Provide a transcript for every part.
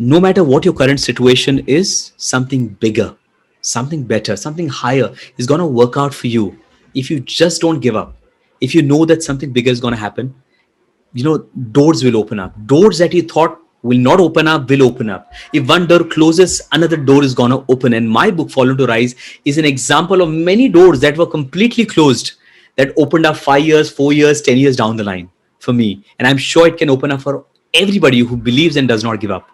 no matter what your current situation is, something bigger, something better, something higher is going to work out for you if you just don't give up. If you know that something bigger is going to happen, doors will open up. Doors that you thought will not open up will open up. If one door closes, another door is going to open. And my book, Fallen to Rise, is an example of many doors that were completely closed that opened up 5 years, 4 years, 10 years down the line for me. And I'm sure it can open up for everybody who believes and does not give up.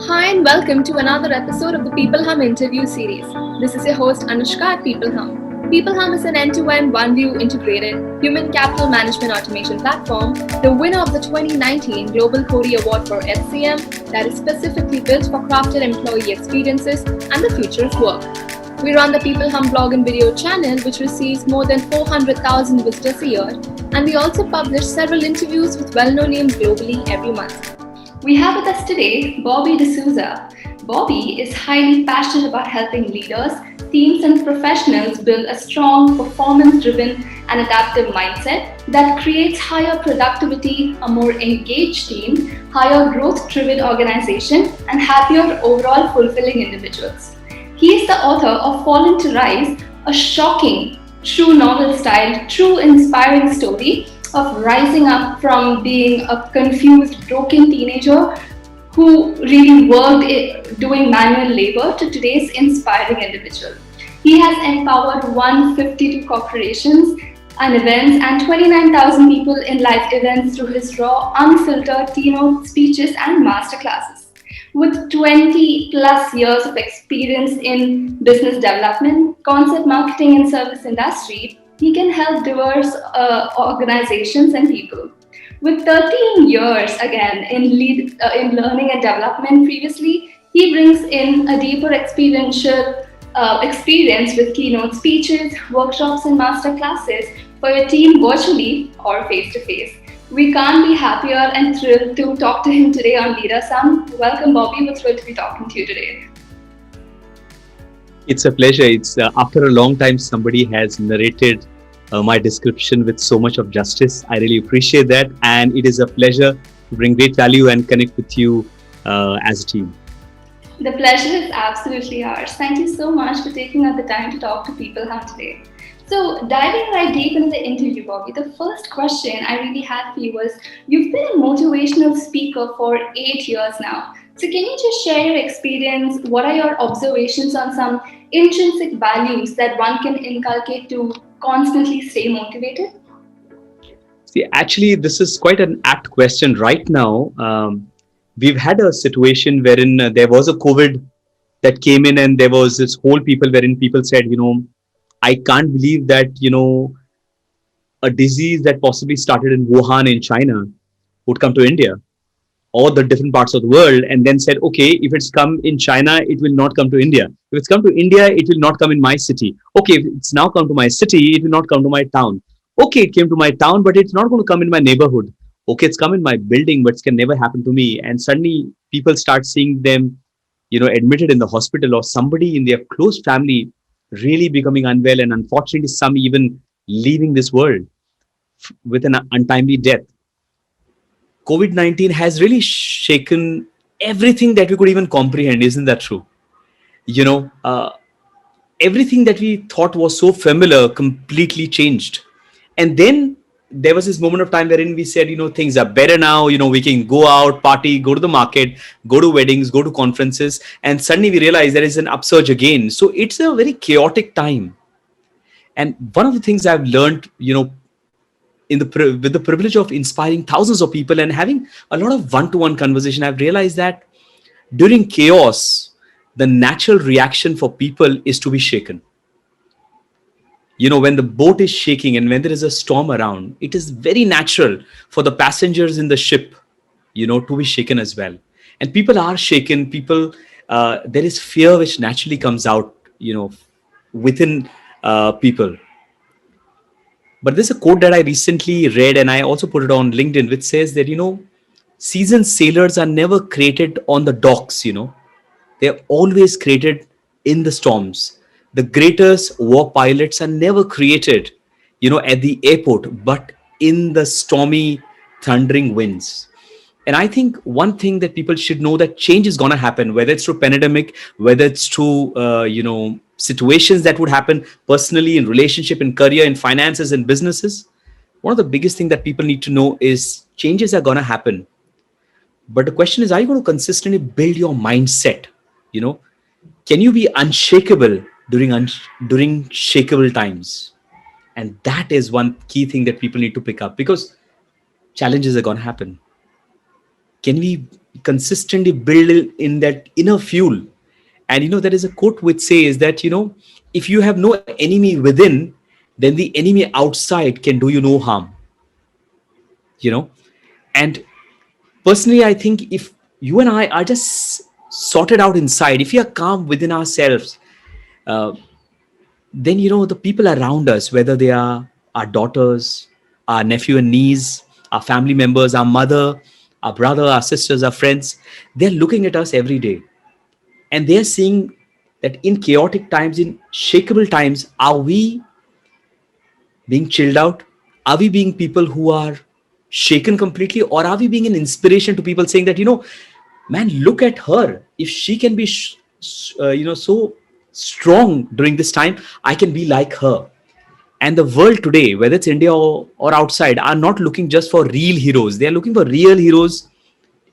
Hi and welcome to another episode of the peopleHum interview series. This is your host Anushka at peopleHum. peopleHum is an end-to-end one-view integrated human capital management automation platform, the winner of the 2019 Global Cody Award for HCM that is specifically built for crafted employee experiences and the future of work. We run the peopleHum blog and video channel, which receives more than 400,000 visitors a year, and we also publish several interviews with well-known names globally every month. We have with us today Bobby Dsouza. Bobby is highly passionate about helping leaders, teams and professionals build a strong, performance-driven and adaptive mindset that creates higher productivity, a more engaged team, higher growth-driven organization and happier overall fulfilling individuals. He is the author of Fallen to Rise, a shocking, true novel-style, true inspiring story of rising up from being a confused, broken teenager who really worked doing manual labor to today's inspiring individual. He has empowered 152 corporations and events and 29,000 people in live events through his raw, unfiltered keynote speeches and masterclasses. With 20 plus years of experience in business development, concept marketing and service industry, he can help diverse organizations and people. With 13 years again in learning and development previously, he brings in a deeper experiential experience with keynote speeches, workshops and master classes for your team virtually or face-to-face. We can't be happier and thrilled to talk to him today on LeaderSum. Welcome, Bobby. We're thrilled to be talking to you today. It's a pleasure. It's after a long time somebody has narrated my description with so much of justice. I really appreciate that, and it is a pleasure to bring great value and connect with you as a team. The pleasure is absolutely ours. Thank you so much for taking out the time to talk to peopleHum today. So diving right deep into the interview, Bobby, the first question I really had for you was, you've been a motivational speaker for 8 years now. So can you just share your experience? What are your observations on some intrinsic values that one can inculcate to constantly stay motivated? See, actually, this is quite an apt question right now. We've had a situation wherein there was a COVID that came in, and there was this whole people wherein people said, I can't believe that, a disease that possibly started in Wuhan in China would come to India or the different parts of the world, and then said, okay, if it's come in China, it will not come to India. If it's come to India, it will not come in my city. Okay, if it's now come to my city, it will not come to my town. Okay, it came to my town, but it's not going to come in my neighborhood. Okay, it's come in my building, but it can never happen to me. And suddenly people start seeing them, admitted in the hospital, or somebody in their close family really becoming unwell, and unfortunately some even leaving this world with an untimely death. COVID-19 has really shaken everything that we could even comprehend. Isn't that true? Everything that we thought was so familiar completely changed. And then there was this moment of time wherein we said, things are better now. We can go out, party, go to the market, go to weddings, go to conferences. And suddenly we realize there is an upsurge again. So it's a very chaotic time. And one of the things I've learned, with the privilege of inspiring thousands of people and having a lot of one-to-one conversation, I've realized that during chaos, the natural reaction for people is to be shaken. When the boat is shaking and when there is a storm around, it is very natural for the passengers in the ship, to be shaken as well. And people are shaken. There is fear which naturally comes out, within people. But there's a quote that I recently read, and I also put it on LinkedIn, which says that, seasoned sailors are never created on the docks, they're always created in the storms. The greatest war pilots are never created, at the airport, but in the stormy, thundering winds. And I think one thing that people should know, that change is going to happen, whether it's through pandemic, whether it's through situations that would happen personally, in relationship, in career, in finances, and businesses. One of the biggest thing that people need to know is changes are going to happen. But the question is, are you going to consistently build your mindset? You know, can you be unshakable during shakeable times? And that is one key thing that people need to pick up, because challenges are going to happen. Can we consistently build in that inner fuel? And there is a quote which says that, if you have no enemy within, then the enemy outside can do you no harm. you know and personally, I think if you and I are just sorted out inside, if we are calm within ourselves, uh, then the people around us, whether they are our daughters, our nephew and niece, our family members, our mother, our brother, our sisters, our friends, they're looking at us every day, and they're seeing that in chaotic times, in shakeable times, are we being chilled out? Are we being people who are shaken completely, or are we being an inspiration to people, saying that, man, look at her, if she can be so strong during this time, I can be like her. And the world today, whether it's India or outside, are not looking just for real heroes. They are looking for real heroes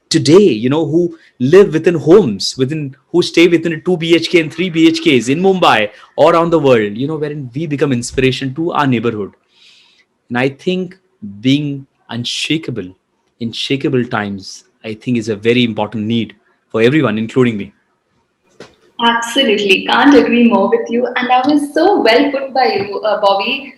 today, who live within homes, who stay within a 2 BHK and 3 BHKs in Mumbai or around the world, wherein we become inspiration to our neighborhood. And I think being unshakable in shakeable times, I think, is a very important need for everyone, including me. Absolutely, can't agree more with you. And that was so well put by you, Bobby.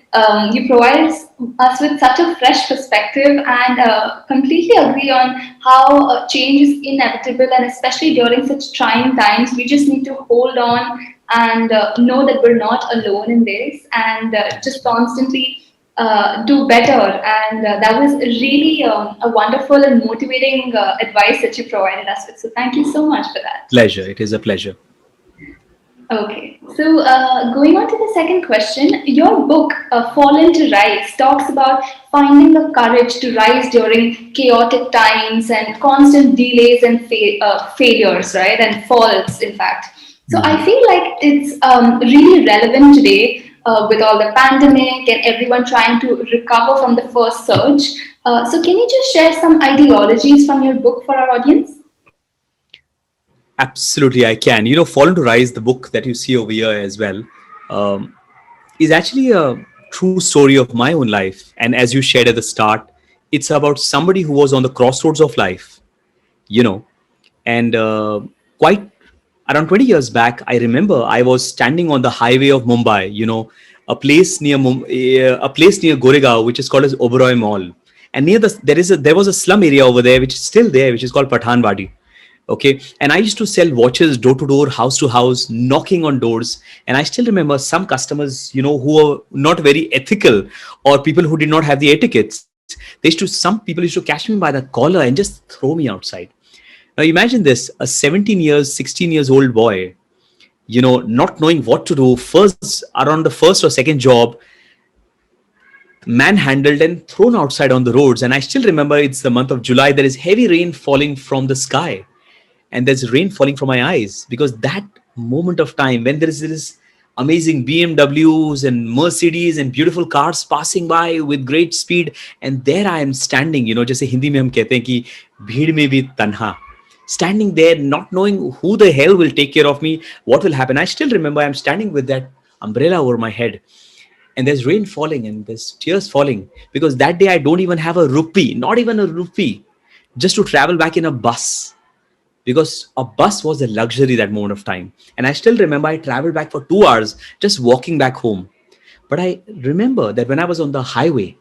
You provide us with such a fresh perspective, and completely agree on how change is inevitable, and especially during such trying times, we just need to hold on and know that we're not alone in this, and just constantly do better. And that was really a wonderful and motivating advice that you provided us with. So thank you so much for that. Pleasure. It is a pleasure. Okay, so going on to the second question, your book, Fallen to Rise, talks about finding the courage to rise during chaotic times and constant delays and failures, right? And falls, in fact. So I Mhm. feel like it's really relevant today with all the pandemic and everyone trying to recover from the first surge. So can you just share some ideologies from your book for our audience? Absolutely, I can. Fallen to Rise, the book that you see over here as well, um, is actually a true story of my own life. And as you shared at the start, it's about somebody who was on the crossroads of life, you know. And quite around 20 years back, I remember I was standing on the highway of Mumbai, a place near Goregaon, which is called as Oberoi Mall. And near there was a slum area over there, which is still there, which is called Pathanwadi. Okay. And I used to sell watches door to door, house to house, knocking on doors. And I still remember some customers, who were not very ethical, or people who did not have the etiquettes. Some people used to catch me by the collar and just throw me outside. Now imagine this, a 17 years, 16 years old boy, not knowing what to do, first around the first or second job, manhandled and thrown outside on the roads. And I still remember, it's the month of July, there is heavy rain falling from the sky, and there's rain falling from my eyes, because that moment of time when there is this amazing BMWs and Mercedes and beautiful cars passing by with great speed, and there I am standing, जैसे हिंदी में हम कहते हैं कि भीड़ में भी तन्हा, standing there not knowing who the hell will take care of me, what will happen. I still remember I'm standing with that umbrella over my head, and there's rain falling and there's tears falling, because that day I don't even have a rupee, not even a rupee, just to travel back in a bus, because a bus was a luxury that moment of time. And I still remember I traveled back for 2 hours just walking back home. But I remember that when I was on the highway,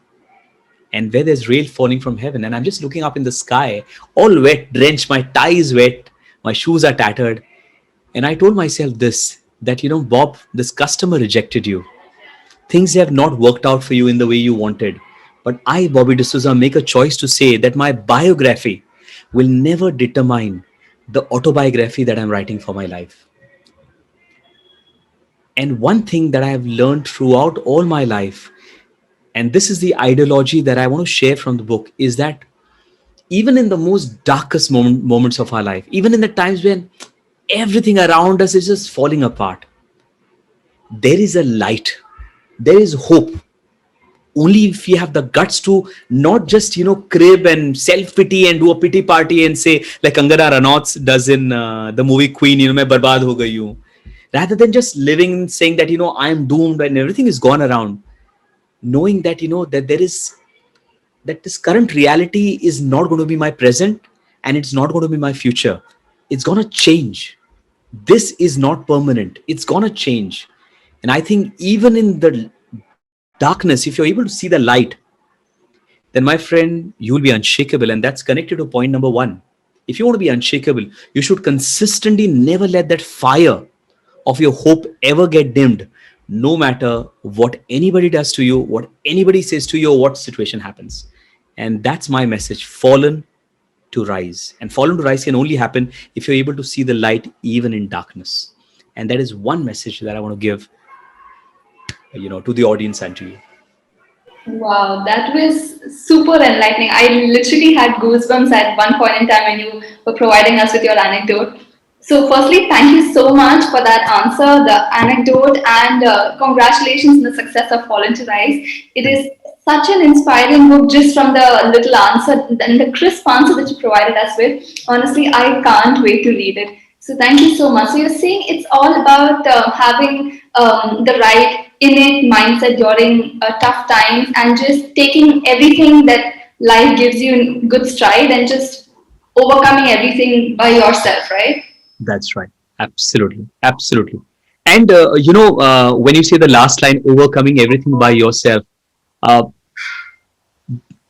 and where there's rain falling from heaven, and I'm just looking up in the sky, all wet, drenched, my tie is wet, my shoes are tattered. And I told myself this, that, Bob, this customer rejected you. Things have not worked out for you in the way you wanted. But I, Bobby Dsouza, make a choice to say that my biography will never determine the autobiography that I'm writing for my life. And one thing that I have learned throughout all my life, and this is the ideology that I want to share from the book, is that even in the most darkest moments of our life, even in the times when everything around us is just falling apart, there is a light, there is hope. Only if you have the guts to not just crib and self pity and do a pity party and say like Angara Ranauts does in the movie Queen, मैं बर्बाद हो गई हूँ, rather than just living saying that I am doomed and everything is gone around, knowing that that there is, that this current reality is not going to be my present and it's not going to be my future. It's going to change. This is not permanent. It's going to change. And I think even in the darkness, if you're able to see the light, then my friend, you'll be unshakable. And that's connected to point number one. If you want to be unshakable, you should consistently never let that fire of your hope ever get dimmed, no matter what anybody does to you, what anybody says to you, or what situation happens. And that's my message: fallen to rise. And fallen to rise can only happen if you're able to see the light even in darkness. And that is one message that I want to give, to the audience and to you. Wow, that was super enlightening. I literally had goosebumps at one point in time when you were providing us with your anecdote. So, firstly, thank you so much for that answer, the anecdote, and congratulations on the success of Fallen to Rise. It is such an inspiring book just from the little answer and the crisp answer that you provided us with. Honestly, I can't wait to read it. So, thank you so much. So, you're saying it's all about having the right innate mindset during tough times and just taking everything that life gives you in good stride and just overcoming everything by yourself, right? That's right. Absolutely. Absolutely. And, when you say the last line, overcoming everything by yourself, uh,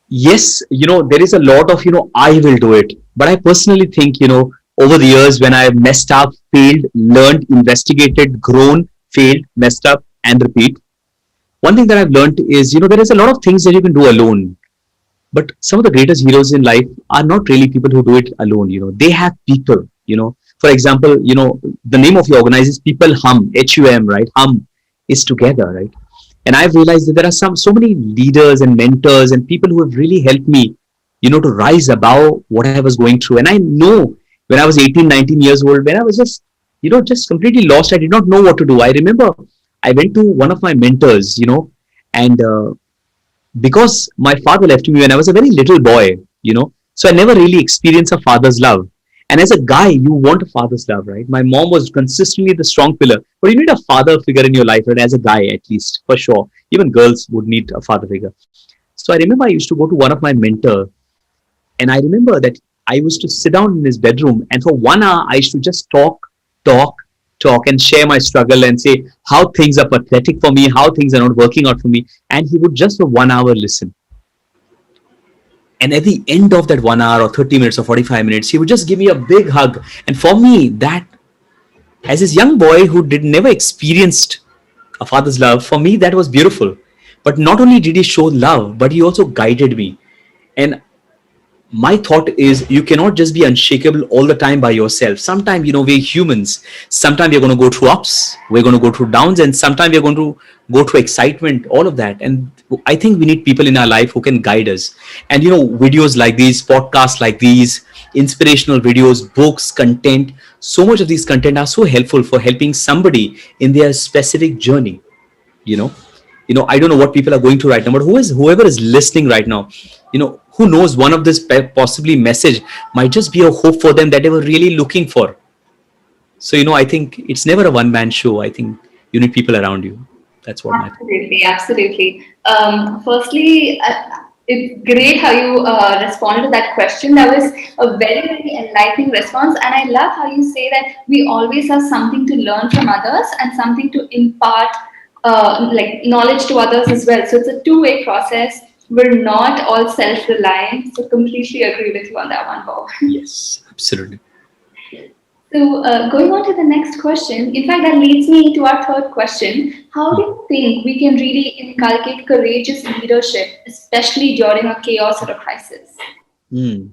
yes, there is a lot of, I will do it. But I personally think, over the years when I messed up, failed, learned, investigated, grown, failed, messed up, and repeat, one thing that I've learned is, there is a lot of things that you can do alone. But some of the greatest heroes in life are not really people who do it alone. They have people. For example, the name of your organization is peopleHum, HUM, right? Hum is together, right? And I've realized that there are so many leaders and mentors and people who have really helped me, to rise above what I was going through. And I know when I was 18, 19 years old, when I was just, just completely lost, I did not know what to do. I remember I went to one of my mentors, and because my father left me when I was a very little boy, so I never really experienced a father's love. And as a guy, you want a father's love, right? My mom was consistently the strong pillar, but you need a father figure in your life, right? As a guy, at least, for sure. Even girls would need a father figure. So I remember I used to go to one of my mentors, and I remember that I used to sit down in his bedroom, and for 1 hour, I used to just talk, talk, and share my struggle and say how things are pathetic for me, how things are not working out for me. And he would just for 1 hour listen. And at the end of that 1 hour or 30 minutes or 45 minutes, he would just give me a big hug. And for me, that, as this young boy who did never experienced a father's love, for me, that was beautiful. But not only did he show love, but he also guided me. And my thought is you cannot just be unshakable all the time by yourself. Sometimes, we're humans. Sometimes we're going to go through ups, we're going to go through downs, and sometimes we're going to go through excitement, all of that. And I think we need people in our life who can guide us. And, videos like these, podcasts like these, inspirational videos, books, content, so much of these content are so helpful for helping somebody in their specific journey, you know I don't know what people are going through right now, but whoever is listening right now, who knows, one of this possibly message might just be a hope for them that they were really looking for. So I think it's never a one-man show. I think you need people around you. That's what my Absolutely, absolutely. Firstly, it's great how you responded to that question. That was a very, very enlightening response. And I love how you say that we always have something to learn from others and something to impart like knowledge to others as well. So it's a two-way process. We're not all self-reliant. So completely agree with you on that one, Bob. Yes, absolutely. So, going on to the next question, in fact, that leads me to our third question. How do you think we can really inculcate courageous leadership, especially during a chaos or a crisis? Hmm.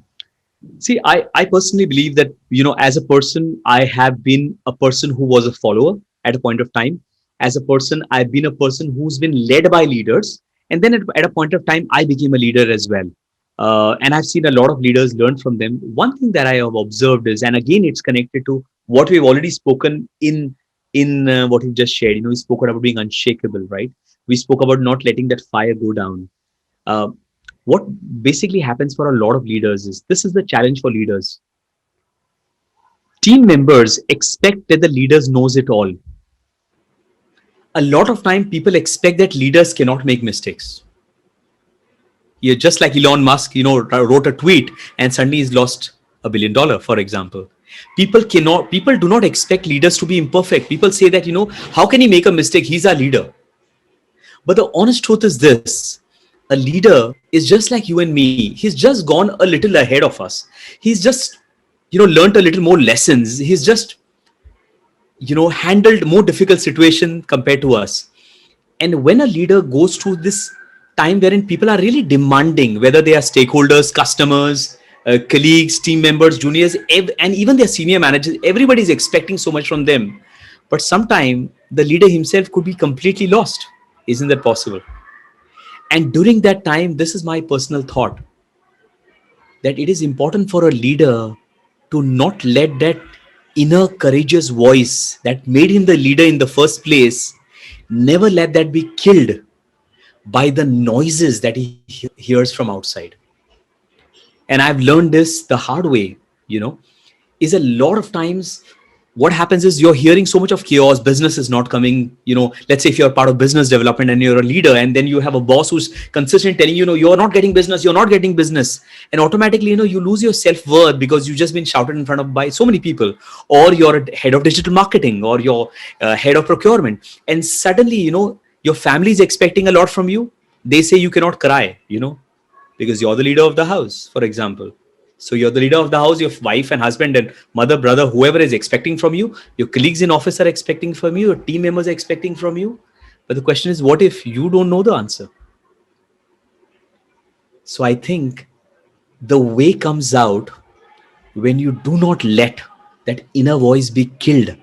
See, I personally believe that, as a person, I have been a person who was a follower at a point of time. As a person, I've been a person who's been led by leaders. And then at a point of time, I became a leader as well. And I've seen a lot of leaders learn from them. One thing that I have observed is, and again, it's connected to what we've already spoken in what you've just shared. We spoke about being unshakable, right? We spoke about not letting that fire go down. Uh, what basically happens for a lot of leaders is, this is the challenge for leaders. Team members expect that the leaders knows it all. A lot of time, people expect that leaders cannot make mistakes. Yeah, just like Elon Musk, wrote a tweet and suddenly he's lost $1 billion, for example. People do not expect leaders to be imperfect. People say that, how can he make a mistake? He's our leader. But the honest truth is this: a leader is just like you and me. He's just gone a little ahead of us. He's just, learned a little more lessons. He's just, handled more difficult situation compared to us. And when a leader goes through this time wherein people are really demanding, whether they are stakeholders, customers, colleagues, team members, juniors, and even their senior managers, everybody is expecting so much from them. But sometimes the leader himself could be completely lost. Isn't that possible? And during that time, this is my personal thought, that it is important for a leader to not let that inner courageous voice that made him the leader in the first place, never let that be killed by the noises that he hears from outside. And I've learned this the hard way, is a lot of times what happens is, you're hearing so much of chaos, business is not coming, let's say if you're part of business development and you're a leader, and then you have a boss who's consistently telling you're not getting business, and automatically, you lose your self-worth because you've just been shouted in front of by so many people, or you're a head of digital marketing, or you're head of procurement, and suddenly, your family is expecting a lot from you. They say you cannot cry, because you're the leader of the house, for example. So you're the leader of the house, your wife and husband and mother, brother, whoever is expecting from you, your colleagues in office are expecting from you, your team members are expecting from you. But the question is, what if you don't know the answer? So I think the way comes out when you do not let that inner voice be killed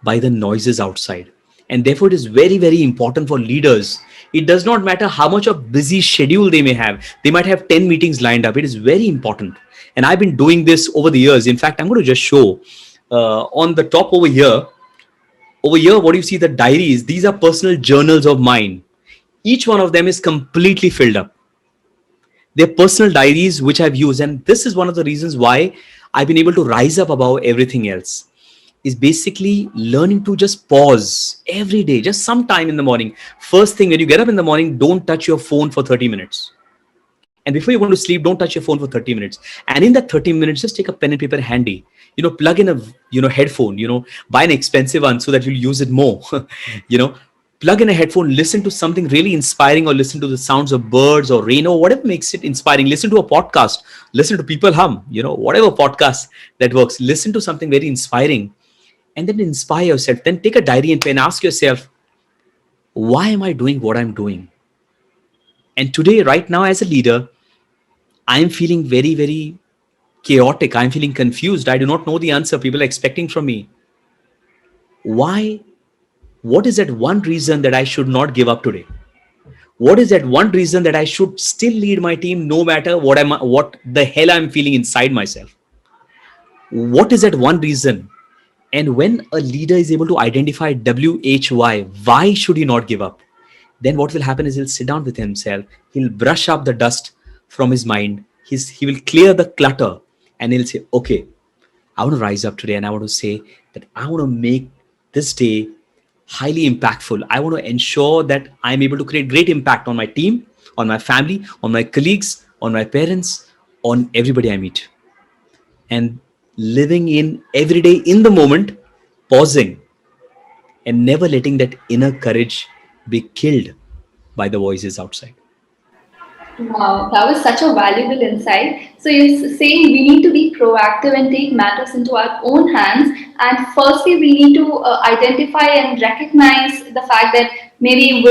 by the noises outside. And therefore, it is very, very important for leaders. It does not matter how much of busy schedule they may have. They might have 10 meetings lined up. It is very important. And I've been doing this over the years. In fact, I'm going to just show on the top over here. Over here, what you see, the diaries, these are personal journals of mine. Each one of them is completely filled up. They're personal diaries which I've used. And this is one of the reasons why I've been able to rise up above everything else. Is basically learning to just pause every day, just sometime in the morning. First thing, when you get up in the morning, don't touch your phone for 30 minutes. And before you go to sleep, don't touch your phone for 30 minutes. And in that 30 minutes, just take a pen and paper handy. Plug in a headphone, buy an expensive one so that you'll use it more. Plug in a headphone, listen to something really inspiring, or listen to the sounds of birds or rain or whatever makes it inspiring. Listen to a podcast, listen to peopleHum, whatever podcast that works. Listen to something very inspiring. And then inspire yourself. Then take a diary and pen. Ask yourself, why am I doing what I'm doing? And today, right now, as a leader, I'm feeling very, very chaotic. I'm feeling confused. I do not know the answer people are expecting from me. Why? What is that one reason that I should not give up today? What is that one reason that I should still lead my team no matter what the hell I'm feeling inside myself? What is that one reason? And when a leader is able to identify WHY, why should he not give up? Then what will happen is, he'll sit down with himself. He'll brush up the dust from his mind. He will clear the clutter, and he'll say, okay, I want to rise up today, and I want to say that I want to make this day highly impactful. I want to ensure that I'm able to create great impact on my team, on my family, on my colleagues, on my parents, on everybody I meet. And living in every day in the moment, pausing, and never letting that inner courage be killed by the voices outside. Wow, that was such a valuable insight. So you're saying we need to be proactive and take matters into our own hands. And firstly, we need to identify and recognize the fact that maybe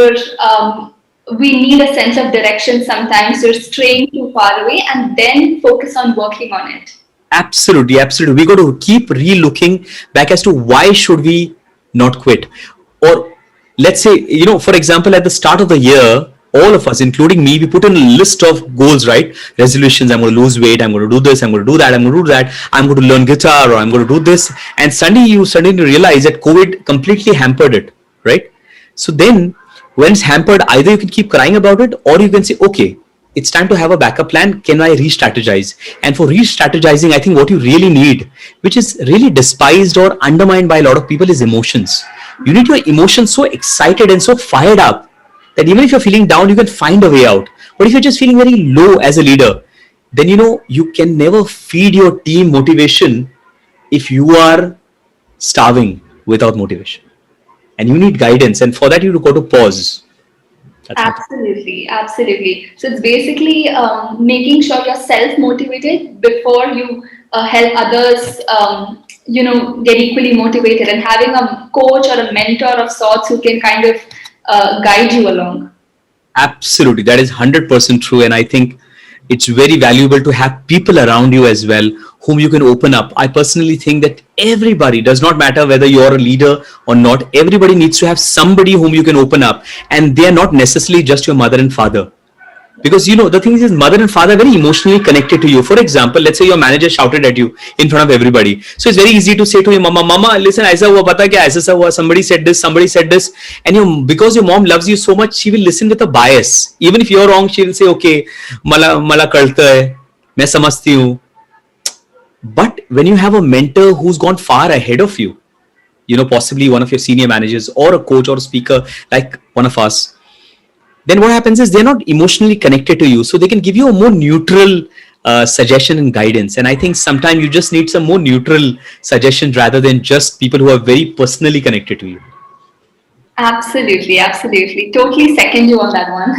we need a sense of direction sometimes. We're straying too far away, and then focus on working on it. Absolutely, absolutely. We got to keep re-looking back as to why should we not quit. Or let's say, for example, at the start of the year, all of us, including me, we put in a list of goals, right? Resolutions. I'm going to lose weight. I'm going to do this. I'm going to do that. I'm going to do that. I'm going to learn guitar, or I'm going to do this. And suddenly you suddenly realize that COVID completely hampered it, right? So then when it's hampered, either you can keep crying about it, or you can say, okay, it's time to have a backup plan. Can I re-strategize? And for re-strategizing, I think what you really need, which is really despised or undermined by a lot of people, is emotions. You need your emotions so excited and so fired up that even if you're feeling down, you can find a way out. But if you're just feeling very low as a leader, then you can never feed your team motivation if you are starving without motivation. And you need guidance, and for that you got to pause. That's my thing. Absolutely, absolutely. So it's basically making sure you're self-motivated before you help others, get equally motivated, and having a coach or a mentor of sorts who can kind of guide you along. Absolutely, that is 100% true, and I think it's very valuable to have people around you as well whom you can open up. I personally think that everybody, does not matter whether you're a leader or not, everybody needs to have somebody whom you can open up, and they are not necessarily just your mother and father. Because the thing is, mother and father are very emotionally connected to you. For example, let's say your manager shouted at you in front of everybody, so it's very easy to say to your mama, listen, aisa hua, pata kya, aisa hua, somebody said this. And because your mom loves you so much, she will listen with a bias. Even if you're wrong, she will say, okay, mala kalta hai, main samajhti hu. But when you have a mentor who's gone far ahead of you, possibly one of your senior managers or a coach or a speaker like one of us, then what happens is they're not emotionally connected to you, so they can give you a more neutral suggestion and guidance. And I think sometimes you just need some more neutral suggestions rather than just people who are very personally connected to you. Absolutely, absolutely. Totally second you on that one.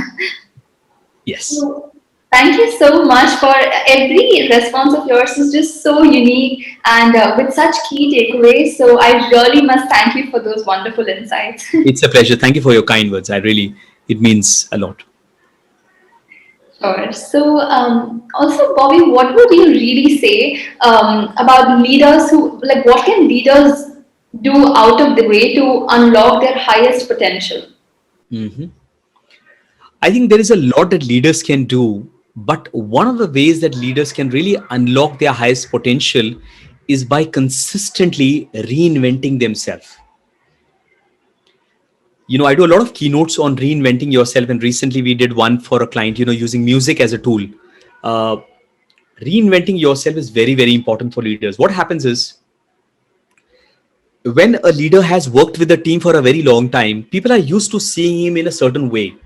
Yes. So, thank you so much for every response of yours is just so unique and with such key takeaways. So I really must thank you for those wonderful insights. It's a pleasure. Thank you for your kind words. It means a lot. Sure. So, also, Bobby, what would you really say about leaders who, like, what can leaders do out of the way to unlock their highest potential? Mhm. I think there is a lot that leaders can do, but one of the ways that leaders can really unlock their highest potential is by consistently reinventing themselves. I do a lot of keynotes on reinventing yourself, and recently we did one for a client, using music as a tool. Uh, Reinventing yourself is very, very important for leaders. What happens is, when a leader has worked with a team for a very long time, people are used to seeing him in a certain way.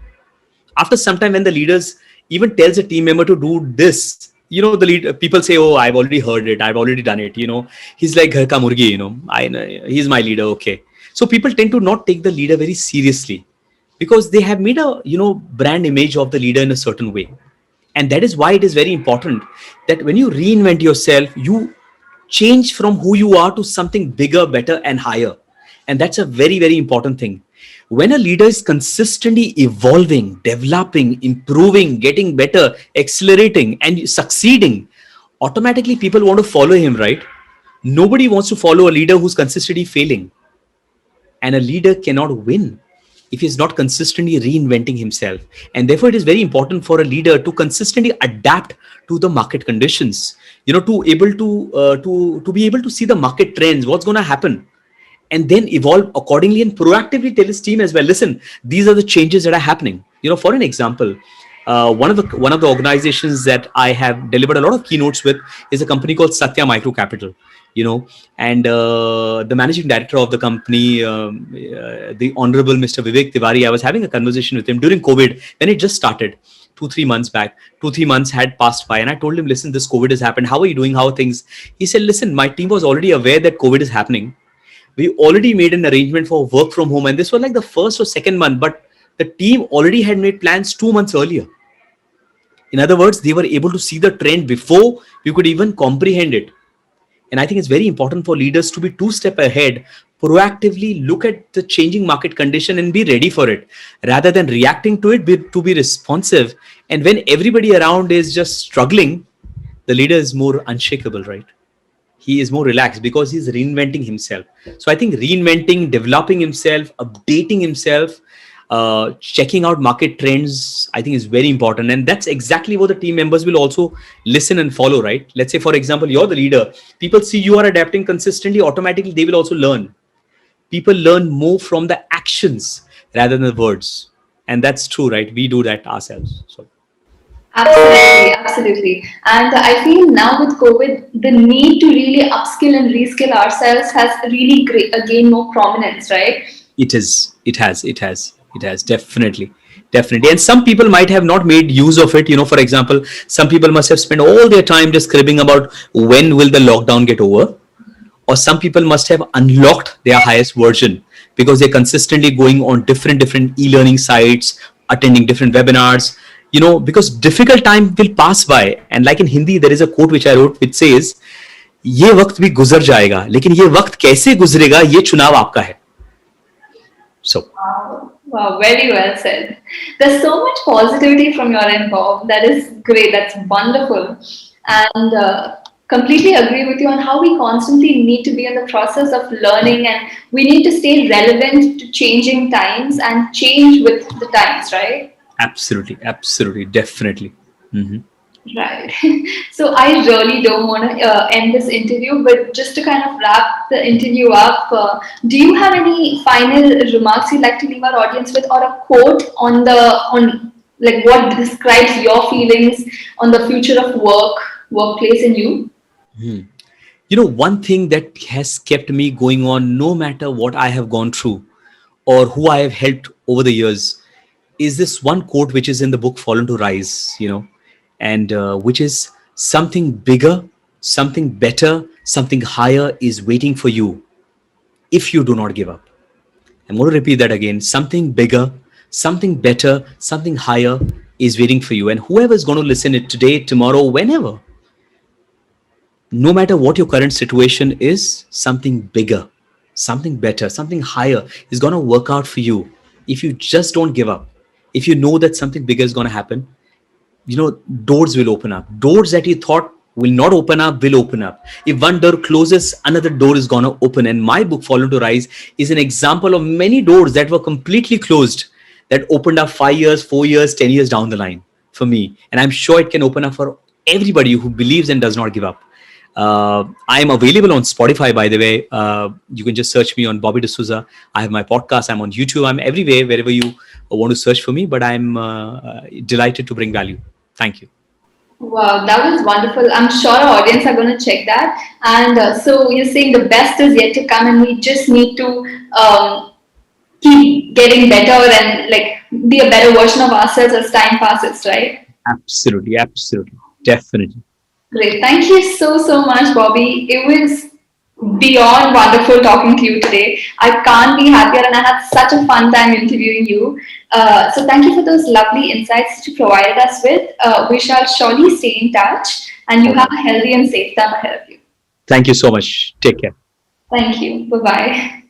After some time, when the leaders even tells a team member to do this, the lead people say, oh, I've already heard it, I've already done it. He's like ghar ka murgi, he's my leader. Okay. So people tend to not take the leader very seriously, because they have made a brand image of the leader in a certain way. And that is why it is very important that when you reinvent yourself, you change from who you are to something bigger, better, and higher. And that's a very, very important thing. When a leader is consistently evolving, developing, improving, getting better, accelerating, and succeeding, automatically people want to follow him, right? Nobody wants to follow a leader who's consistently failing. And a leader cannot win if he's not consistently reinventing himself. And therefore, it is very important for a leader to consistently adapt to the market conditions. To be able to see the market trends, what's going to happen, and then evolve accordingly and proactively tell his team as well. Listen, these are the changes that are happening. For an example, one of the organizations that I have delivered a lot of keynotes with is a company called Satya Micro Capital. And the managing director of the company, the Honorable Mr. Vivek Tiwari, I was having a conversation with him during COVID when it just started. 2-3 months back, 2-3 months had passed by, and I told him, listen, this COVID has happened. How are you doing? How are things? He said, listen, my team was already aware that COVID is happening. We already made an arrangement for work from home, and this was like the first or second month, but the team already had made plans 2 months earlier. In other words, they were able to see the trend before we could even comprehend it. And I think it's very important for leaders to be 2 steps ahead, proactively look at the changing market condition and be ready for it, rather than reacting to it, to be responsive. And when everybody around is just struggling, the leader is more unshakable, right? He is more relaxed because he's reinventing himself. So I think reinventing, developing himself, updating himself, checking out market trends, I think, is very important. And that's exactly what the team members will also listen and follow, right? Let's say, for example, you're the leader. People see you are adapting consistently, automatically they will also learn. People learn more from the actions rather than the words. And that's true, right? We do that ourselves. So Absolutely, absolutely. And I feel now with COVID, the need to really upskill and reskill ourselves has really gained more prominence, right? it is, it has definitely. And some people might have not made use of it. For example, some people must have spent all their time just cribbing about when will the lockdown get over, or some people must have unlocked their highest version because they're consistently going on different e-learning sites, attending different webinars. Because difficult time will pass by, and like in Hindi there is a quote which I wrote which says, ये वक्त भी गुजर जाएगा लेकिन ये वक्त कैसे गुजरेगा ये चुनाव आपका है. So Wow, wow, very well said. There's so much positivity from your end, Bob. That is great. That's wonderful. And completely agree with you on how we constantly need to be in the process of learning, and we need to stay relevant to changing times and change with the times, right? absolutely, definitely. Mhm. Right. So I really don't want to end this interview, but just to kind of wrap the interview up, do you have any final remarks you'd like to leave our audience with, or a quote on like what describes your feelings on the future of workplace in you? One thing that has kept me going on no matter what I have gone through or who I have helped over the years is this one quote which is in the book Fallen to Rise, and which is, something bigger, something better, something higher is waiting for you if you do not give up. I'm going to repeat that again. Something bigger, something better, something higher is waiting for you. And whoever is going to listen it today, tomorrow, whenever, no matter what your current situation is, something bigger, something better, something higher is going to work out for you if you just don't give up. If you know that something bigger is going to happen, doors will open up. Doors that you thought will not open up will open up. If one door closes, another door is going to open. And my book Fallen to Rise is an example of many doors that were completely closed that opened up 5 years, 4 years, 10 years down the line for me. And I'm sure it can open up for everybody who believes and does not give up. I'm available on Spotify, by the way. You can just search me on Bobby Dsouza. I have my podcast. I'm on YouTube. I'm everywhere, wherever you want to search for me. But I'm delighted to bring value. Thank you. Wow, that was wonderful. I'm sure our audience are going to check that. And so you're saying the best is yet to come, and we just need to keep getting better and like be a better version of ourselves as time passes, right? Absolutely. Definitely. Great. Thank you so, so much, Bobby. It was beyond wonderful talking to you today. I can't be happier, and I had such a fun time interviewing you. So, thank you for those lovely insights that you provided us with. We shall surely stay in touch, and you have a healthy and safe time ahead of you. Thank you so much. Take care. Thank you. Bye bye.